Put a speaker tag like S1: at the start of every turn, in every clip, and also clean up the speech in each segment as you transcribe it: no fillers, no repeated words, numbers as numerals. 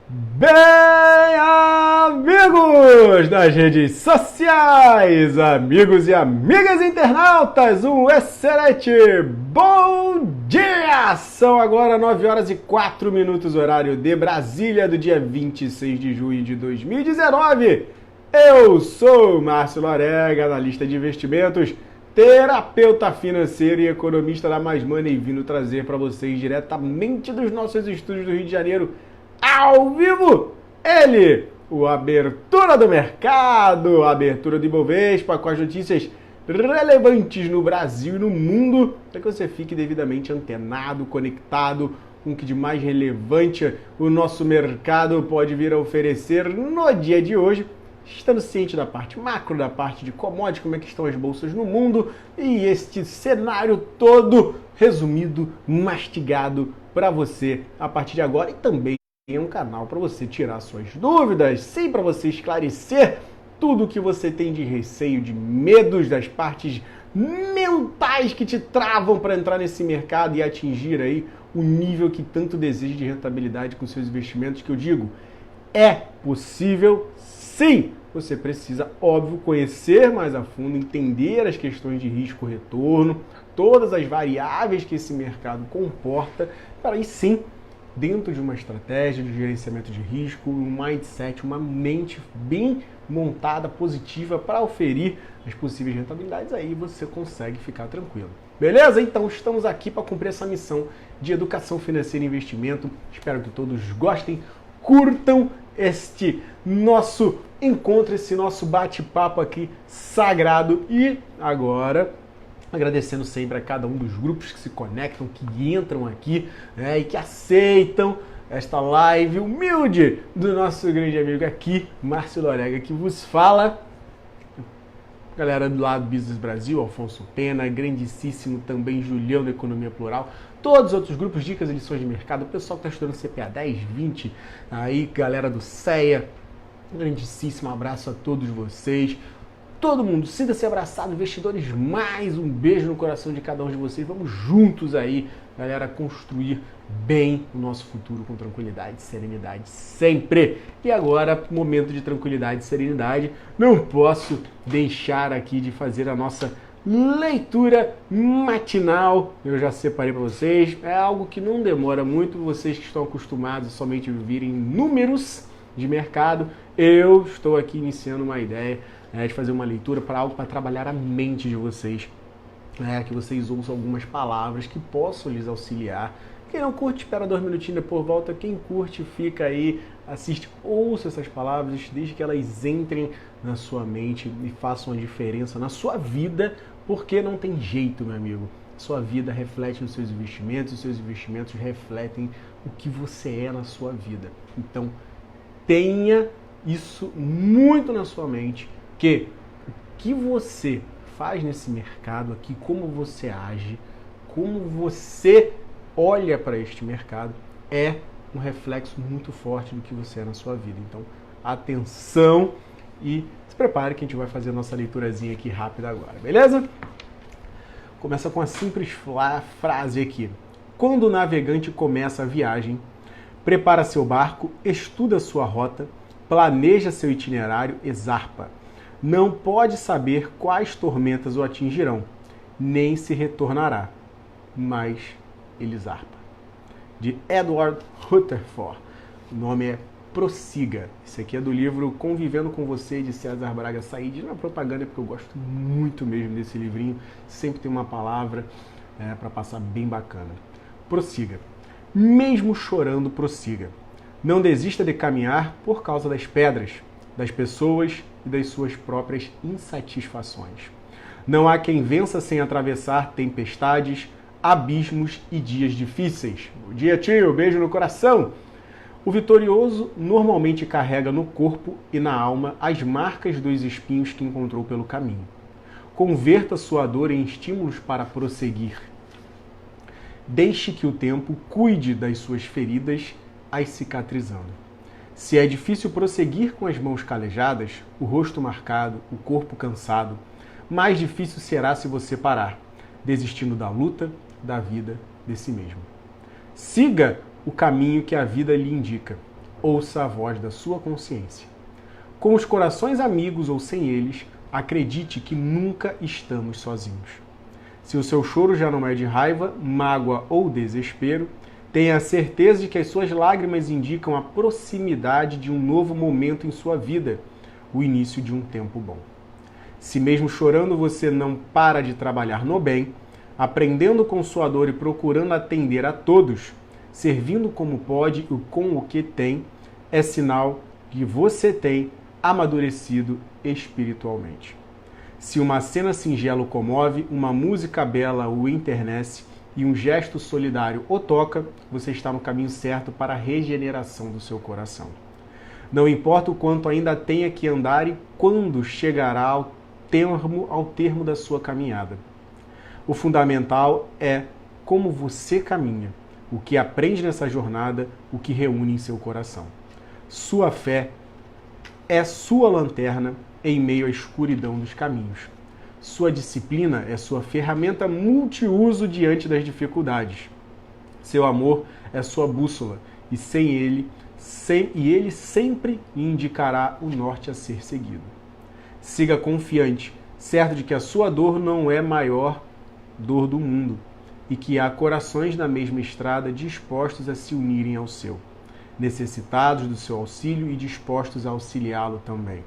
S1: Bem, amigos das redes sociais, amigos e amigas internautas, um excelente bom dia! São agora 9 horas e 4 minutos, horário de Brasília, do dia 26 de junho de 2019. Eu sou Márcio Lorega, analista de investimentos, terapeuta financeiro e economista da Mais Money, vindo trazer para vocês diretamente dos nossos estúdios do Rio de Janeiro, ao vivo, ele, o Abertura do Mercado, a abertura do Ibovespa, com as notícias relevantes no Brasil e no mundo, para que você fique devidamente antenado, conectado com o que de mais relevante o nosso mercado pode vir a oferecer no dia de hoje, estando ciente da parte macro, da parte de commodities, como é que estão as bolsas no mundo e este cenário todo resumido, mastigado para você a partir de agora e também é um canal para você tirar suas dúvidas, sim, para você esclarecer tudo o que você tem de receio, de medos, das partes mentais que te travam para entrar nesse mercado e atingir aí o nível que tanto deseja de rentabilidade com seus investimentos, que eu digo, é possível sim. Você precisa, óbvio, conhecer mais a fundo, entender as questões de risco-retorno, todas as variáveis que esse mercado comporta, para aí sim, dentro de uma estratégia de gerenciamento de risco, um mindset, uma mente bem montada, positiva, para oferir as possíveis rentabilidades, aí você consegue ficar tranquilo. Beleza? Então estamos aqui para cumprir essa missão de educação financeira e investimento. Espero que todos gostem, curtam este nosso encontro, esse nosso bate-papo aqui sagrado. E agora, agradecendo sempre a cada um dos grupos que se conectam, que entram aqui, né, e que aceitam esta live humilde do nosso grande amigo aqui, Márcio Lorega, que vos fala. Galera do lado Business Brasil, Alfonso Pena, grandíssimo também Julião da Economia Plural, todos os outros grupos, dicas e lições de mercado, o pessoal que está estudando CPA 10, 20, aí galera do CEA, grandíssimo abraço a todos vocês. Todo mundo, sinta-se abraçado, investidores, mais um beijo no coração de cada um de vocês. Vamos juntos aí, galera, construir bem o nosso futuro com tranquilidade e serenidade sempre. E agora, momento de tranquilidade e serenidade, não posso deixar aqui de fazer a nossa leitura matinal. Eu já separei para vocês, é algo que não demora muito, vocês que estão acostumados somente a virem números de mercado, eu estou aqui iniciando uma ideia de fazer uma leitura para algo para trabalhar a mente de vocês, que vocês ouçam algumas palavras que possam lhes auxiliar. Quem não curte, espera 2 minutinhos, depois volta. Quem curte, fica aí, assiste, ouça essas palavras, desde que elas entrem na sua mente e façam a diferença na sua vida, porque não tem jeito, meu amigo. Sua vida reflete nos seus investimentos, os seus investimentos refletem o que você é na sua vida. Então, tenha isso muito na sua mente, que o que você faz nesse mercado aqui, como você age, como você olha para este mercado, é um reflexo muito forte do que você é na sua vida. Então, atenção e se prepare que a gente vai fazer a nossa leiturazinha aqui rápida agora, beleza? Começa com a simples frase aqui. Quando o navegante começa a viagem, prepara seu barco, estuda sua rota, planeja seu itinerário e zarpa. Não pode saber quais tormentas o atingirão, nem se retornará, mas ele zarpa. De Edward Rutherford. O nome é Prossiga. Esse aqui é do livro Convivendo com Você, de César Braga Said. Não é propaganda, porque eu gosto muito mesmo desse livrinho. Sempre tem uma palavra para passar bem bacana. Prossiga. Mesmo chorando, prossiga. Não desista de caminhar por causa das pedras, das pessoas e das suas próprias insatisfações. Não há quem vença sem atravessar tempestades, abismos e dias difíceis. Bom dia, tio. Beijo no coração. O vitorioso normalmente carrega no corpo e na alma as marcas dos espinhos que encontrou pelo caminho. Converta sua dor em estímulos para prosseguir. Deixe que o tempo cuide das suas feridas, as cicatrizando. Se é difícil prosseguir com as mãos calejadas, o rosto marcado, o corpo cansado, mais difícil será se você parar, desistindo da luta, da vida, de si mesmo. Siga o caminho que a vida lhe indica. ouça a voz da sua consciência. Com os corações amigos ou sem eles, acredite que nunca estamos sozinhos. Se o seu choro já não é de raiva, mágoa ou desespero, tenha a certeza de que as suas lágrimas indicam a proximidade de um novo momento em sua vida, o início de um tempo bom. Se mesmo chorando você não para de trabalhar no bem, aprendendo com sua dor e procurando atender a todos, servindo como pode e com o que tem, é sinal que você tem amadurecido espiritualmente. Se uma cena singela o comove, uma música bela o enternece e um gesto solidário o toca, você está no caminho certo para a regeneração do seu coração. Não importa o quanto ainda tenha que andar e quando chegará ao termo da sua caminhada. O fundamental é como você caminha, o que aprende nessa jornada, o que reúne em seu coração. Sua fé é sua lanterna em meio à escuridão dos caminhos. Sua disciplina é sua ferramenta multiuso diante das dificuldades. Seu amor é sua bússola e ele sempre indicará o norte a ser seguido. Siga confiante, certo de que a sua dor não é a maior dor do mundo e que há corações na mesma estrada dispostos a se unirem ao seu, necessitados do seu auxílio e dispostos a auxiliá-lo também.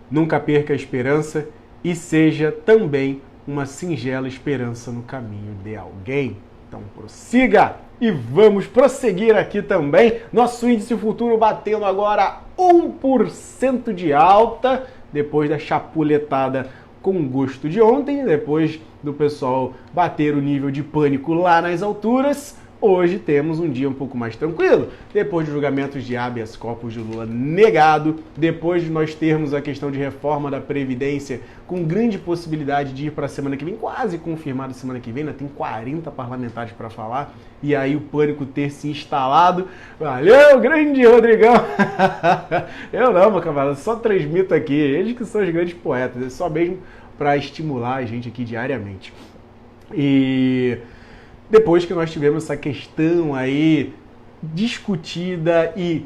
S1: Nunca perca a esperança e seja também uma singela esperança no caminho de alguém. Então prossiga e vamos prosseguir aqui também. Nosso índice futuro batendo agora 1% de alta, depois da chapuletada com gosto de ontem, depois do pessoal bater o nível de pânico lá nas alturas. Hoje temos um dia um pouco mais tranquilo, depois de julgamentos de habeas corpus de Lula negado, depois de nós termos a questão de reforma da Previdência com grande possibilidade de ir para a semana que vem, quase confirmado semana que vem, né? Tem 40 parlamentares para falar, e aí o pânico ter se instalado. Valeu, grande Rodrigão! Eu não, meu camarada, só transmito aqui, eles que são os grandes poetas, é só mesmo para estimular a gente aqui diariamente. E depois que nós tivemos essa questão aí discutida e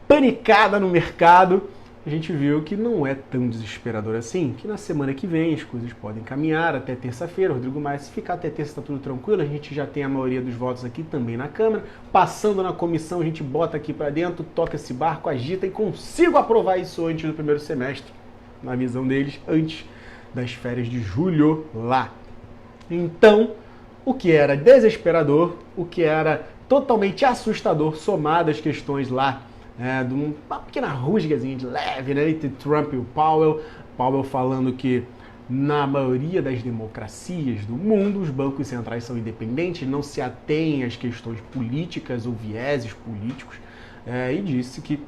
S1: panicada no mercado, a gente viu que não é tão desesperador assim, que na semana que vem as coisas podem caminhar até terça-feira. Rodrigo Maia, se ficar até terça tá tudo tranquilo, a gente já tem a maioria dos votos aqui também na Câmara. Passando na comissão, a gente bota aqui para dentro, toca esse barco, agita e consigo aprovar isso antes do primeiro semestre, na visão deles, antes das férias de julho lá. Então, o que era desesperador, o que era totalmente assustador, somado às questões lá, de uma pequena rusgazinha de leve, né, entre Trump e o Powell. Powell falando que na maioria das democracias do mundo, os bancos centrais são independentes, não se atêm às questões políticas ou vieses políticos, e disse que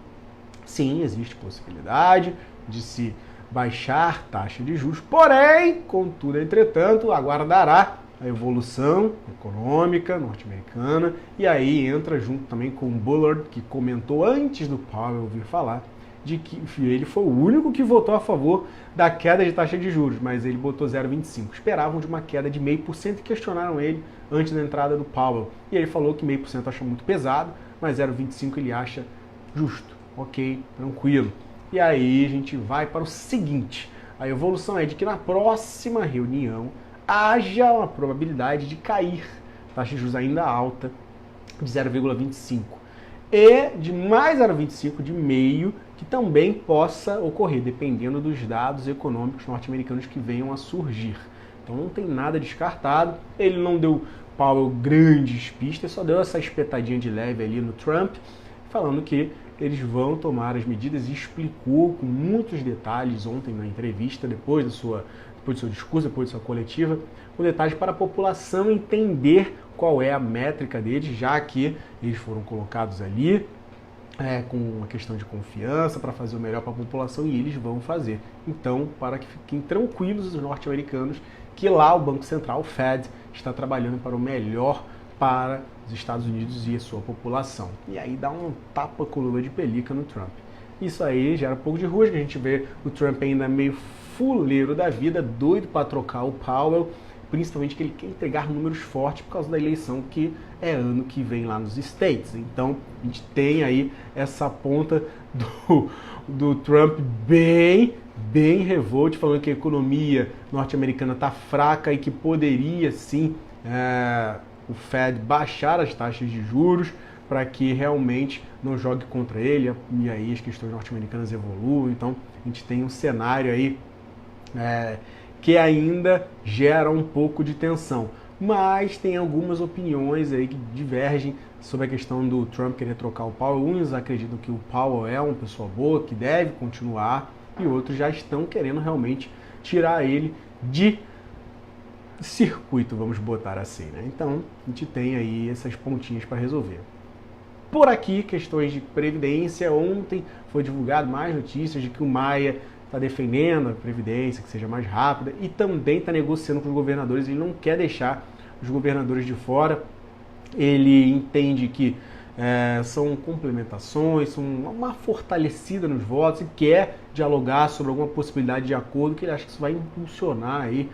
S1: sim, existe possibilidade de se baixar taxa de juros, porém, contudo, entretanto, aguardará a evolução econômica norte-americana, e aí entra junto também com o Bullard, que comentou antes do Powell vir falar, de que ele foi o único que votou a favor da queda de taxa de juros, mas ele botou 0,25. Esperavam de uma queda de 0,5% e questionaram ele antes da entrada do Powell. E ele falou que 0,5% acha muito pesado, mas 0,25% ele acha justo, ok, tranquilo. E aí a gente vai para o seguinte, a evolução é de que na próxima reunião haja uma probabilidade de cair, taxa de juros ainda alta, de 0,25. E de mais 0,25 de meio, que também possa ocorrer, dependendo dos dados econômicos norte-americanos que venham a surgir. Então não tem nada descartado. Ele não deu Powell grandes pistas, só deu essa espetadinha de leve ali no Trump, falando que eles vão tomar as medidas, e explicou com muitos detalhes ontem na entrevista, depois do seu discurso, depois da sua coletiva, com detalhes para a população entender qual é a métrica deles, já que eles foram colocados ali com uma questão de confiança para fazer o melhor para a população, e eles vão fazer. Então, para que fiquem tranquilos os norte-americanos, que lá o Banco Central, o Fed, está trabalhando para o melhor para os Estados Unidos e a sua população. E aí dá um tapa com luva de pelica no Trump. Isso aí gera um pouco de rusga, a gente vê o Trump ainda meio fuleiro da vida, doido para trocar o Powell, principalmente que ele quer entregar números fortes por causa da eleição que é ano que vem lá nos States. Então, a gente tem aí essa ponta do Trump bem revolt, falando que a economia norte-americana está fraca e que poderia sim o Fed baixar as taxas de juros para que realmente não jogue contra ele e aí as questões norte-americanas evoluam. Então a gente tem um cenário aí que ainda gera um pouco de tensão. Mas tem algumas opiniões aí que divergem sobre a questão do Trump querer trocar o Powell. Uns acreditam que o Powell é uma pessoa boa, que deve continuar, e outros já estão querendo realmente tirar ele de circuito, vamos botar assim, né? Então, a gente tem aí essas pontinhas para resolver. Por aqui, questões de previdência. Ontem foi divulgado mais notícias de que o Maia está defendendo a previdência, que seja mais rápida, e também está negociando com os governadores. Ele não quer deixar os governadores de fora. Ele entende que são complementações, são uma fortalecida nos votos e quer dialogar sobre alguma possibilidade de acordo, que ele acha que isso vai impulsionar aí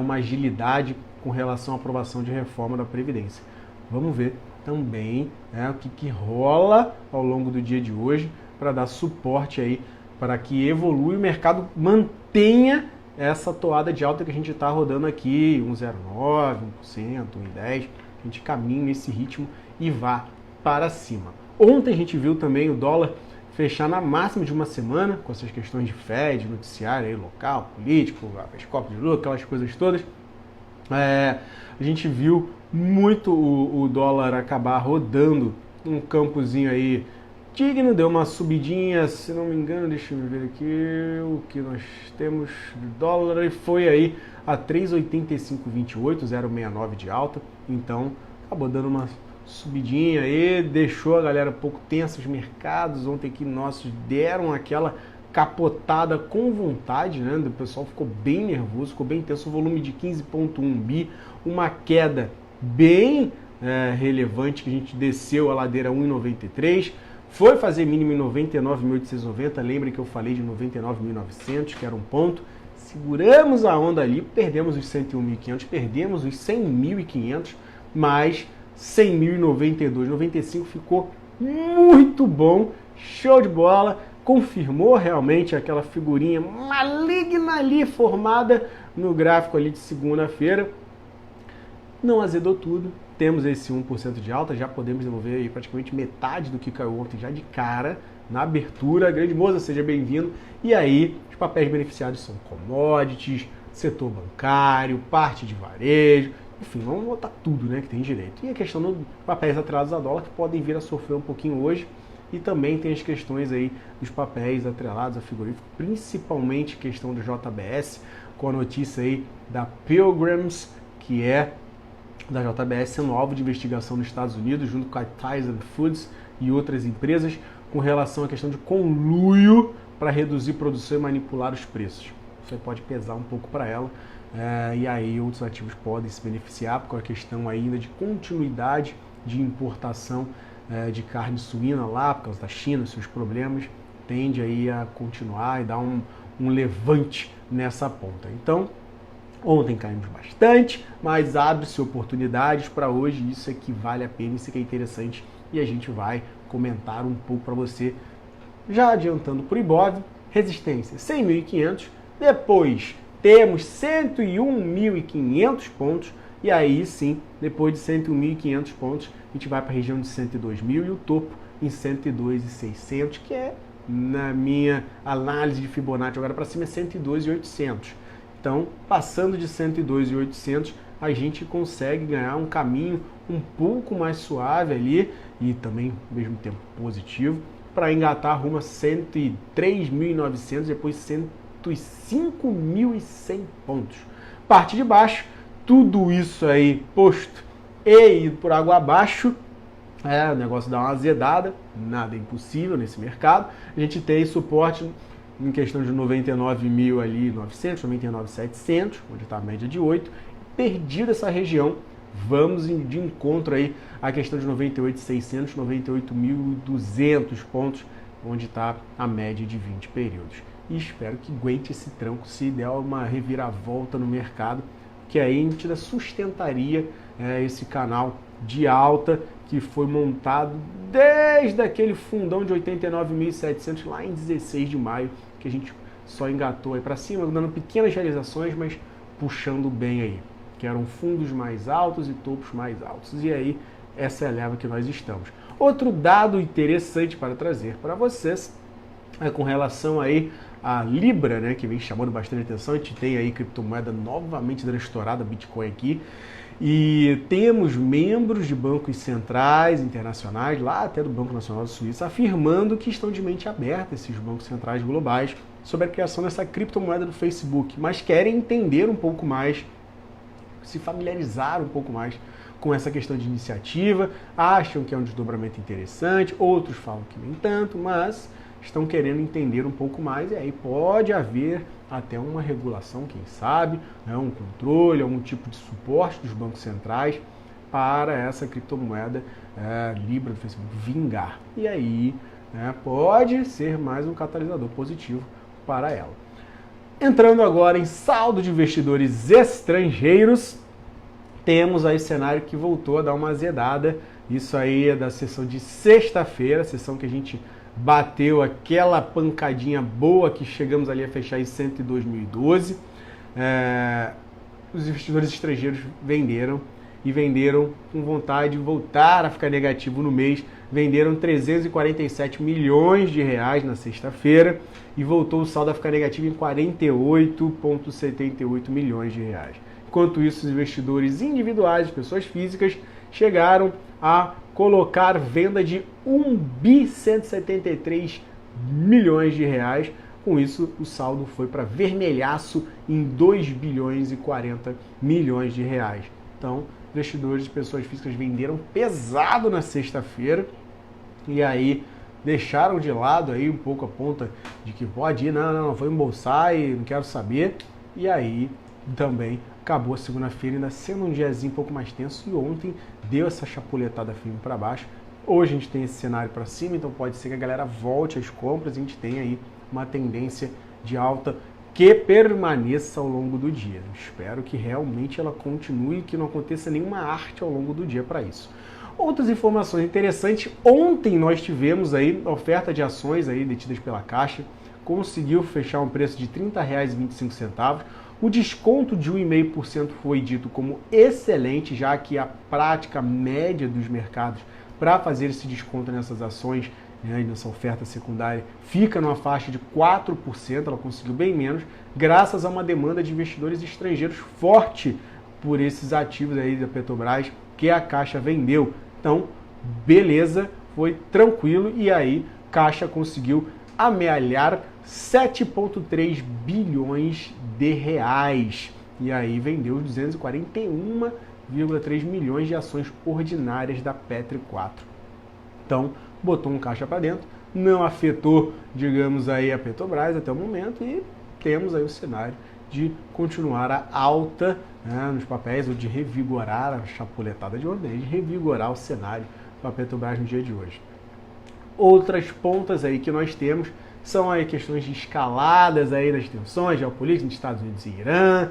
S1: uma agilidade com relação à aprovação de reforma da Previdência. Vamos ver também o que rola ao longo do dia de hoje para dar suporte aí para que evolua e o mercado mantenha essa toada de alta que a gente está rodando aqui, 1,09%, 1%, 1,10%, que a gente caminha nesse ritmo e vá para cima. Ontem a gente viu também o dólar fechar na máxima de uma semana, com essas questões de Fed, noticiário aí, local, político, escopo de lucro, aquelas coisas todas. A gente viu muito o dólar acabar rodando um campozinho aí digno, deu uma subidinha, se não me engano, deixa eu ver aqui o que nós temos de dólar, e foi aí a 3,8528, 0,69 de alta, então acabou dando uma subidinha aí, deixou a galera um pouco tensa, os mercados ontem aqui nossos deram aquela capotada com vontade, né? O pessoal ficou bem nervoso, ficou bem tenso, o volume de 15,1 bi, uma queda bem relevante, que a gente desceu a ladeira 1,93, foi fazer mínimo em 99.890, lembra que eu falei de 99.900, que era um ponto, seguramos a onda ali, perdemos os 101.500, perdemos os 100.500, mas 100.092, 95 ficou muito bom, show de bola, confirmou realmente aquela figurinha maligna ali formada no gráfico ali de segunda-feira, não azedou tudo, temos esse 1% de alta, já podemos devolver aí praticamente metade do que caiu ontem já de cara, na abertura. Grande moça, seja bem-vindo. E aí, os papéis beneficiados são commodities, setor bancário, parte de varejo, enfim, vamos botar tudo, né, que tem direito. E a questão dos papéis atrelados a dólar, que podem vir a sofrer um pouquinho hoje, e também tem as questões aí dos papéis atrelados a frigorífico, principalmente questão do JBS, com a notícia aí da Pilgrims, que é da JBS sendo alvo de investigação nos Estados Unidos, junto com a Tyson Foods e outras empresas, com relação à questão de conluio para reduzir produção e manipular os preços. Isso aí pode pesar um pouco para ela, e aí outros ativos podem se beneficiar, por a questão ainda de continuidade de importação de carne suína lá, por causa da China, seus problemas, tende aí a continuar e dar um levante nessa ponta. Então, ontem caímos bastante, mas abre-se oportunidades para hoje, isso é que vale a pena, isso é que é interessante, e a gente vai comentar um pouco para você, já adiantando por Ibov, resistência 100.500, depois temos 101.500 pontos, e aí sim, depois de 101.500 pontos, a gente vai para a região de 102.000 e o topo em 102.600, que é, na minha análise de Fibonacci agora para cima, é 102.800. Então, passando de 102.800, a gente consegue ganhar um caminho um pouco mais suave ali e também, ao mesmo tempo, positivo, para engatar rumo a 103.900, depois 105.100 pontos. Parte de baixo, tudo isso aí posto e ido por água abaixo, o negócio dá uma azedada, nada é impossível nesse mercado. A gente tem suporte em questão de 99.000 ali, 900, 99.700, onde está a média de 8, perdido essa região, vamos de encontro aí à questão de 98.600, 98.200 pontos, onde está a média de 20 períodos. E espero que aguente esse tranco, se der uma reviravolta no mercado, que aí a gente sustentaria esse canal de alta que foi montado desde aquele fundão de 89.700 lá em 16 de maio, que a gente só engatou aí para cima, dando pequenas realizações, mas puxando bem aí, que eram fundos mais altos e topos mais altos. E aí, essa é a leva que nós estamos. Outro dado interessante para trazer para vocês é com relação aí a Libra, né, que vem chamando bastante atenção. A gente tem aí criptomoeda novamente dando estourada, Bitcoin aqui, e temos membros de bancos centrais internacionais, lá até do Banco Nacional da Suíça, afirmando que estão de mente aberta, esses bancos centrais globais, sobre a criação dessa criptomoeda do Facebook, mas querem entender um pouco mais, se familiarizar um pouco mais com essa questão de iniciativa, acham que é um desdobramento interessante, outros falam que nem tanto, mas estão querendo entender um pouco mais, e aí pode haver até uma regulação, quem sabe, né, um controle, algum tipo de suporte dos bancos centrais para essa criptomoeda Libra do Facebook vingar. E aí pode ser mais um catalisador positivo para ela. Entrando agora em saldo de investidores estrangeiros, temos aí cenário que voltou a dar uma azedada. Isso aí é da sessão de sexta-feira, sessão que a gente bateu aquela pancadinha boa que chegamos ali a fechar em 102.012. Os investidores estrangeiros venderam e venderam com vontade de voltar a ficar negativo no mês. Venderam 347 milhões de reais na sexta-feira e voltou o saldo a ficar negativo em 48,78 milhões de reais. Enquanto isso, os investidores individuais, pessoas físicas, chegaram a colocar venda de 1.173 milhões de reais. Com isso, o saldo foi para vermelhaço em 2 bilhões e 40 milhões de reais. Então, investidores de pessoas físicas venderam pesado na sexta-feira e aí deixaram de lado aí um pouco a ponta de que pode ir, não, vou embolsar e não quero saber. E aí também acabou a segunda-feira ainda sendo um diazinho um pouco mais tenso e ontem deu essa chapuletada firme para baixo. Hoje a gente tem esse cenário para cima, então pode ser que a galera volte às compras e a gente tenha aí uma tendência de alta que permaneça ao longo do dia. Espero que realmente ela continue e que não aconteça nenhuma arte ao longo do dia para isso. Outras informações interessantes, ontem nós tivemos aí oferta de ações aí detidas pela Caixa, conseguiu fechar um preço de R$ 30,25. O desconto de 1,5% foi dito como excelente, já que a prática média dos mercados para fazer esse desconto nessas ações, nessa oferta secundária, fica numa faixa de 4%, ela conseguiu bem menos, graças a uma demanda de investidores estrangeiros forte por esses ativos aí da Petrobras que a Caixa vendeu. Então, beleza, foi tranquilo e aí Caixa conseguiu amealhar 7,3 bilhões de reais. E aí vendeu 241,3 milhões de ações ordinárias da Petri 4. Então, botou um caixa para dentro, não afetou, digamos aí, a Petrobras até o momento e temos aí o cenário de continuar a alta nos papéis ou de revigorar a chapuletada de ontem, de revigorar o cenário para a Petrobras no dia de hoje. Outras pontas aí que nós temos são aí questões de escaladas aí nas tensões geopolíticas entre Estados Unidos e Irã.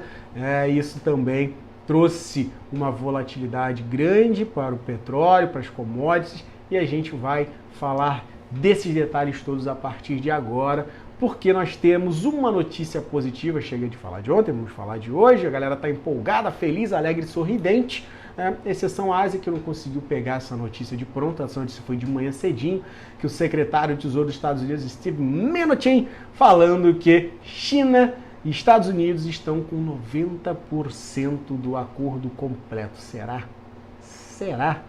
S1: Isso também trouxe uma volatilidade grande para o petróleo, para as commodities, e a gente vai falar desses detalhes todos a partir de agora, porque nós temos uma notícia positiva. Cheguei de falar de ontem, vamos falar de hoje. A galera está empolgada, feliz, alegre e sorridente. Exceção a Ásia, que não conseguiu pegar essa notícia de pronto. Essa notícia foi de manhã cedinho, que o secretário de Tesouro dos Estados Unidos, Steve Mnuchin, falando que China e Estados Unidos estão com 90% do acordo completo. Será? Será?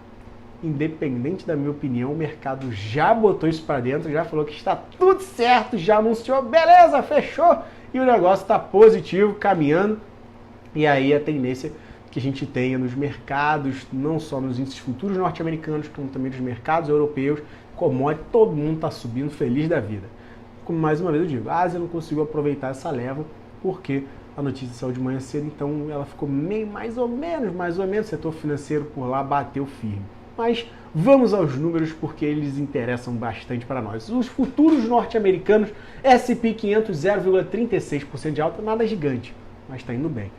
S1: Independente da minha opinião, o mercado já botou isso para dentro, já falou que está tudo certo, já anunciou, beleza, fechou, e o negócio está positivo, caminhando. E aí a tendência que a gente tenha nos mercados, não só nos índices futuros norte-americanos, como também nos mercados europeus, commodity, todo mundo está subindo feliz da vida. Como mais uma vez eu digo, a Ásia não conseguiu aproveitar essa leva, porque a notícia saiu de manhã cedo, então ela ficou meio mais ou menos, o setor financeiro por lá bateu firme. Mas vamos aos números porque eles interessam bastante para nós. Os futuros norte-americanos, S&P 500, 0,36% de alta, nada gigante, mas está indo bem.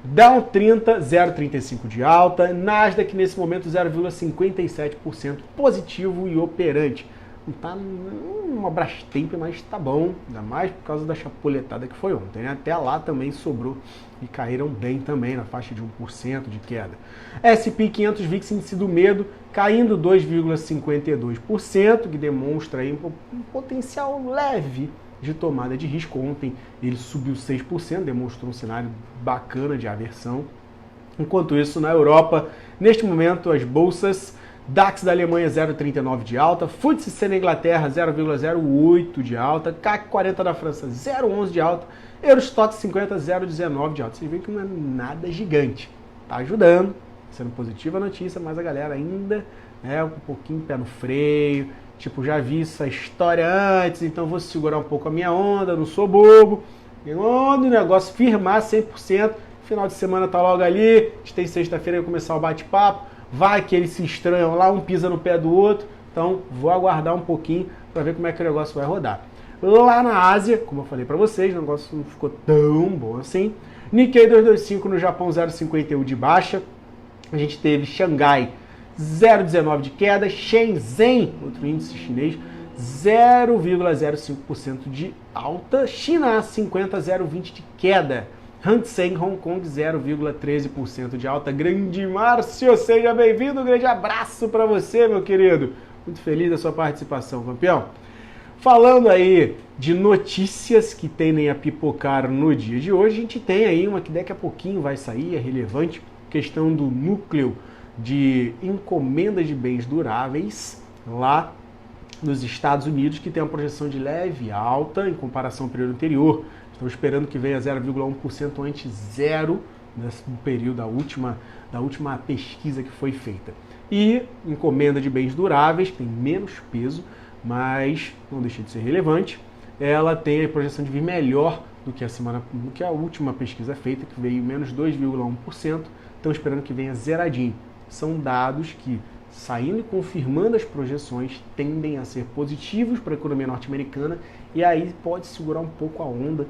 S1: Dow 30, 0,35 de alta. Nasdaq nesse momento 0,57% positivo e operante. Não tá uma Brastemp, mas tá bom, ainda mais por causa da chapuletada que foi ontem, né? Até lá também sobrou e caíram bem também, na faixa de 1% de queda. S&P 500 VIX índice do medo caindo 2,52%, que demonstra aí um potencial leve de tomada de risco. Ontem ele subiu 6%, demonstrou um cenário bacana de aversão. Enquanto isso, na Europa, neste momento, as bolsas DAX da Alemanha 0,39 de alta, FTSE na Inglaterra 0,08 de alta, CAC 40 da França 0,11 de alta, Eurostoxx 50 0,19 de alta. Vocês veem que não é nada gigante, tá ajudando, sendo positiva a notícia, mas a galera ainda é um pouquinho pé no freio, tipo, já vi essa história antes, então vou segurar um pouco a minha onda, não sou bobo, e quando o negócio firmar 100%, final de semana tá logo ali, a gente tem sexta-feira vai começar o bate-papo, vai que eles se estranham lá, um pisa no pé do outro, então vou aguardar um pouquinho para ver como é que o negócio vai rodar. Lá na Ásia, como eu falei para vocês, o negócio não ficou tão bom assim. Nikkei 225 no Japão 0,51 de baixa, a gente teve Xangai 0,19 de queda, Shenzhen, outro índice chinês, 0,05% de alta, China 50 0,20 de queda. Hang Seng Hong Kong 0,13% de alta. Grande Márcio, seja bem-vindo, um grande abraço para você, meu querido. Muito feliz da sua participação, campeão. Falando aí de notícias que tendem a pipocar no dia de hoje, a gente tem aí uma que daqui a pouquinho vai sair, é relevante, questão do núcleo de encomendas de bens duráveis lá nos Estados Unidos, que tem uma projeção de leve alta em comparação ao período anterior. Estou esperando que venha 0,1% antes zero no período da última pesquisa que foi feita. E encomenda de bens duráveis tem menos peso, mas não deixa de ser relevante. Ela tem a projeção de vir melhor do que a última pesquisa feita, que veio menos 2,1%. Estão esperando que venha zeradinho. São dados que, saindo e confirmando as projeções, tendem a ser positivos para a economia norte-americana e aí pode segurar um pouco a onda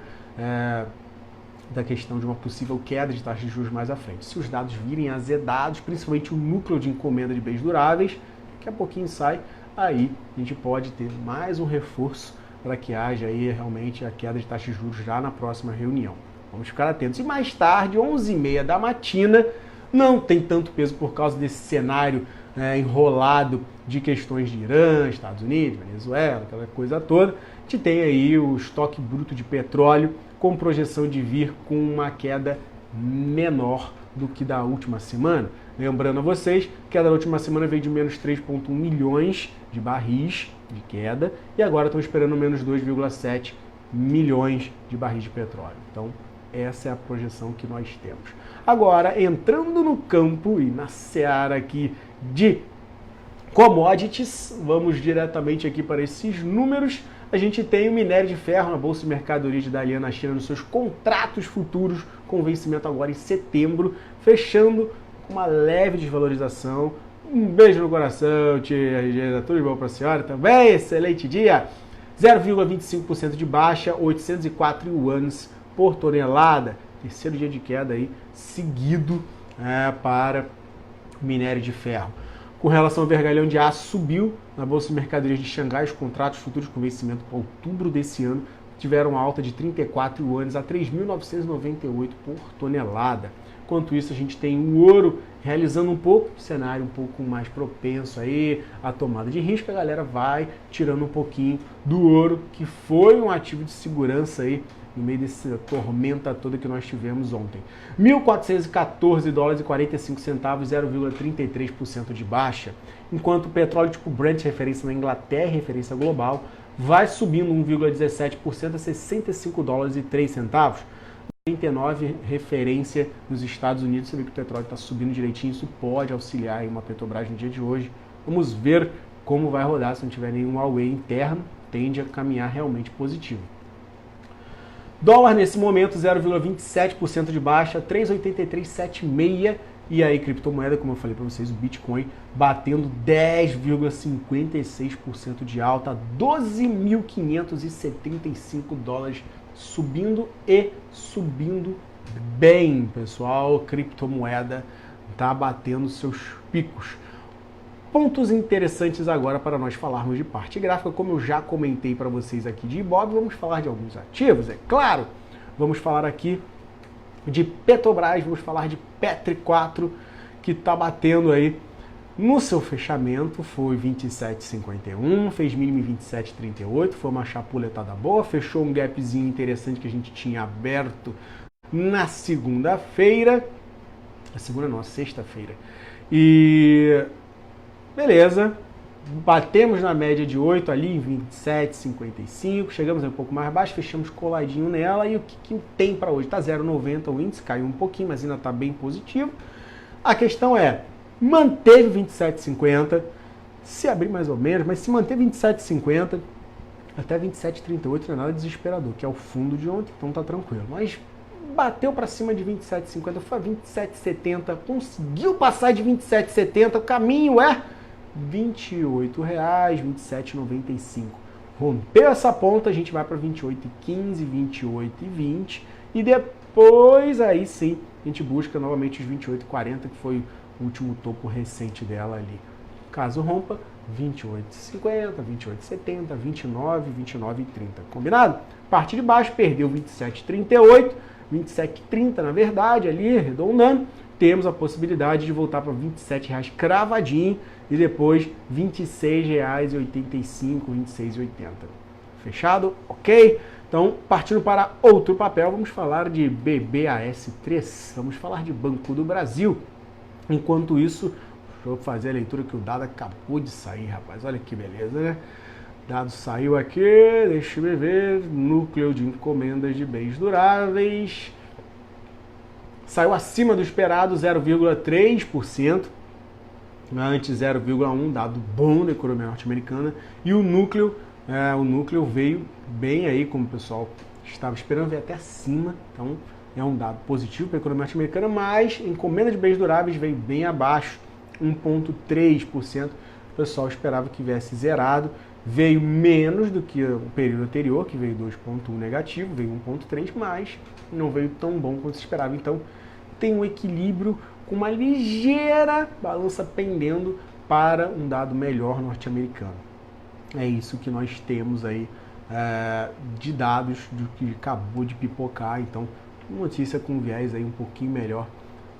S1: da questão de uma possível queda de taxa de juros mais à frente. Se os dados virem azedados, principalmente o núcleo de encomenda de bens duráveis, daqui a pouquinho sai, aí a gente pode ter mais um reforço para que haja aí realmente a queda de taxa de juros já na próxima reunião. Vamos ficar atentos. E mais tarde, 11h30 da matina, não tem tanto peso por causa desse cenário enrolado de questões de Irã, Estados Unidos, Venezuela, aquela coisa toda. A gente tem aí o estoque bruto de petróleo com projeção de vir com uma queda menor do que da última semana. Lembrando a vocês, a queda da última semana veio de menos 3,1 milhões de barris de queda e agora estão esperando menos 2,7 milhões de barris de petróleo. Então, essa é a projeção que nós temos. Agora, entrando no campo e na seara aqui de commodities, vamos diretamente aqui para esses números. A gente tem o minério de ferro na Bolsa de Mercadorias de Dalian na China nos seus contratos futuros, com vencimento agora em setembro, fechando com uma leve desvalorização. Um beijo no coração, tia, tudo de bom para a senhora também, excelente dia! 0,25% de baixa, 804 yuans por tonelada, terceiro dia de queda aí, seguido para o minério de ferro. Com relação ao vergalhão de aço, subiu na Bolsa de Mercadorias de Xangai. Os contratos futuros com vencimento para outubro desse ano tiveram uma alta de 34 yuans a 3.998 por tonelada. Enquanto isso, a gente tem o ouro realizando um pouco, cenário um pouco mais propenso aí à tomada de risco. A galera vai tirando um pouquinho do ouro, que foi um ativo de segurança aí no meio dessa tormenta toda que nós tivemos ontem. 1.414 dólares e 45 centavos, 0,33% de baixa, enquanto o petróleo tipo Brent, referência na Inglaterra, referência global, vai subindo 1,17% a 65 dólares e 3 centavos. 39, referência nos Estados Unidos. Você vê que o petróleo está subindo direitinho, isso pode auxiliar em uma Petrobras no dia de hoje. Vamos ver como vai rodar. Se não tiver nenhum away interno, tende a caminhar realmente positivo. Dólar nesse momento 0,27% de baixa, 3,8376. E aí criptomoeda, como eu falei para vocês, o Bitcoin batendo 10,56% de alta, 12.575 dólares, subindo e subindo bem, pessoal. Criptomoeda está batendo seus picos. Pontos interessantes agora para nós falarmos de parte gráfica. Como eu já comentei para vocês aqui de Ibov, vamos falar de alguns ativos, é claro. Vamos falar aqui de Petrobras, vamos falar de Petri 4, que está batendo aí no seu fechamento, foi 27,51, fez mínimo em 27,38, foi uma chapuletada boa, fechou um gapzinho interessante que a gente tinha aberto na segunda-feira, sexta-feira, e beleza, batemos na média de 8 ali em 27,55, chegamos um pouco mais baixo, fechamos coladinho nela, e o que tem para hoje? Está 0,90 o índice, caiu um pouquinho, mas ainda está bem positivo. A questão é, manteve 27,50, se abrir mais ou menos, mas se manter 27,50 até 27,38 não é nada desesperador, que é o fundo de ontem, então tá tranquilo. Mas bateu para cima de 27,50, foi a 27,70, conseguiu passar de 27,70, o caminho é R$ 28,00, 27,95. Rompeu essa ponta, a gente vai para 28,15, 28,20 e depois aí sim a gente busca novamente os 28,40, que foi o último topo recente dela ali. Caso rompa, 28,50, 28,70, 29, 29,30. Combinado? Parte de baixo perdeu 27,38, 27,30 na verdade, ali arredondando. Temos a possibilidade de voltar para R$ 27,00 cravadinho e depois R$ 26,85, 26,80. Fechado? Ok? Então, partindo para outro papel, vamos falar de BBAS3, vamos falar de Banco do Brasil. Enquanto isso, deixa eu fazer a leitura que o dado acabou de sair, rapaz. Olha que beleza, né? O dado saiu aqui, deixa eu ver, núcleo de encomendas de bens duráveis. Saiu acima do esperado, 0,3%, antes 0,1%, dado bom da economia norte-americana. E o núcleo veio bem aí, como o pessoal estava esperando, veio até acima, então é um dado positivo para a economia norte-americana, mas encomenda de bens duráveis veio bem abaixo, 1,3%. O pessoal esperava que viesse zerado, veio menos do que o período anterior, que veio 2,1 negativo, veio 1,3, mas não veio tão bom quanto se esperava. Então tem um equilíbrio com uma ligeira balança pendendo para um dado melhor norte-americano. É isso que nós temos aí de dados do que acabou de pipocar, então notícia com viés aí um pouquinho melhor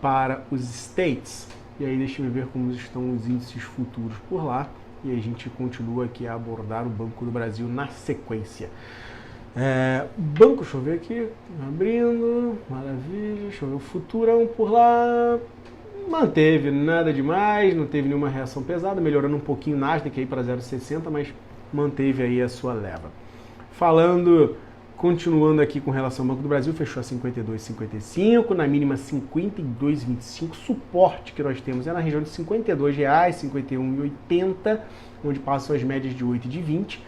S1: para os States. E aí deixa eu ver como estão os índices futuros por lá e a gente continua aqui a abordar o Banco do Brasil na sequência. Banco, deixa eu ver aqui, abrindo, maravilha, deixa eu ver o Futurão por lá, manteve nada demais, não teve nenhuma reação pesada, melhorando um pouquinho o Nasdaq aí para 0,60, mas manteve aí a sua leva. Continuando aqui com relação ao Banco do Brasil, fechou a 52,55, na mínima 52,25, suporte que nós temos é na região de R$ 52,00, 51,80, onde passam as médias de 8 e de 20.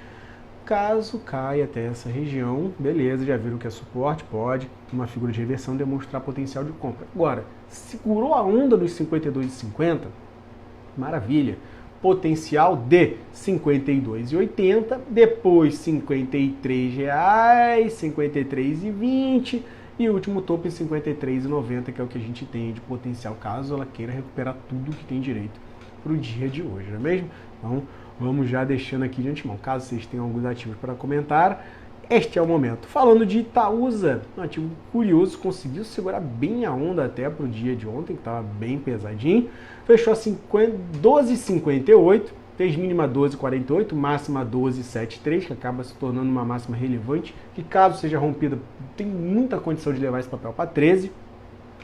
S1: Caso caia até essa região, beleza, já viram que é suporte, pode, uma figura de reversão, demonstrar potencial de compra. Agora, segurou a onda dos 52,50, maravilha. Potencial de 52,80, depois 53 reais, 53,20 e o último topo em 53,90, que é o que a gente tem de potencial, caso ela queira recuperar tudo que tem direito para o dia de hoje, não é mesmo? Então, vamos já deixando aqui de antemão, caso vocês tenham alguns ativos para comentar, este é o momento. Falando de Itaúsa, um ativo curioso, conseguiu segurar bem a onda até para o dia de ontem, que estava bem pesadinho, fechou a 12,58, fez mínima 12,48, máxima 12,73, que acaba se tornando uma máxima relevante, que caso seja rompida, tem muita condição de levar esse papel para 13,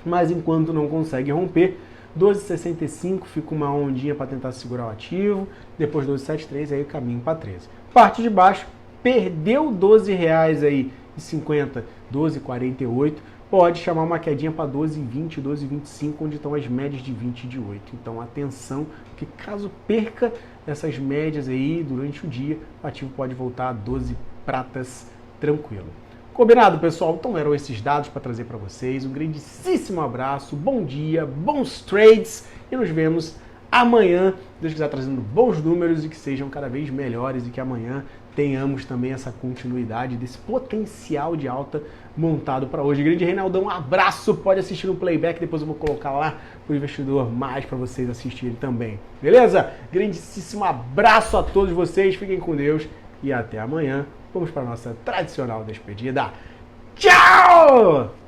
S1: mas enquanto não consegue romper, 12,65 fica uma ondinha para tentar segurar o ativo, depois 12,73 aí o caminho para 13. Parte de baixo, perdeu R$12 aí e 50, 12,48, pode chamar uma quedinha para 12,20, 12,25, onde estão as médias de 20 e de 8. Então atenção, que caso perca essas médias aí durante o dia, o ativo pode voltar a 12 pratas tranquilo. Combinado, pessoal? Então eram esses dados para trazer para vocês. Um grandíssimo abraço, bom dia, bons trades e nos vemos amanhã. Deus quiser trazendo bons números e que sejam cada vez melhores e que amanhã tenhamos também essa continuidade desse potencial de alta montado para hoje. Grande Reinaldão, um abraço, pode assistir no playback, depois eu vou colocar lá o investidor mais para vocês assistirem também. Beleza? Grandíssimo abraço a todos vocês, fiquem com Deus e até amanhã. Vamos para a nossa tradicional despedida. Tchau!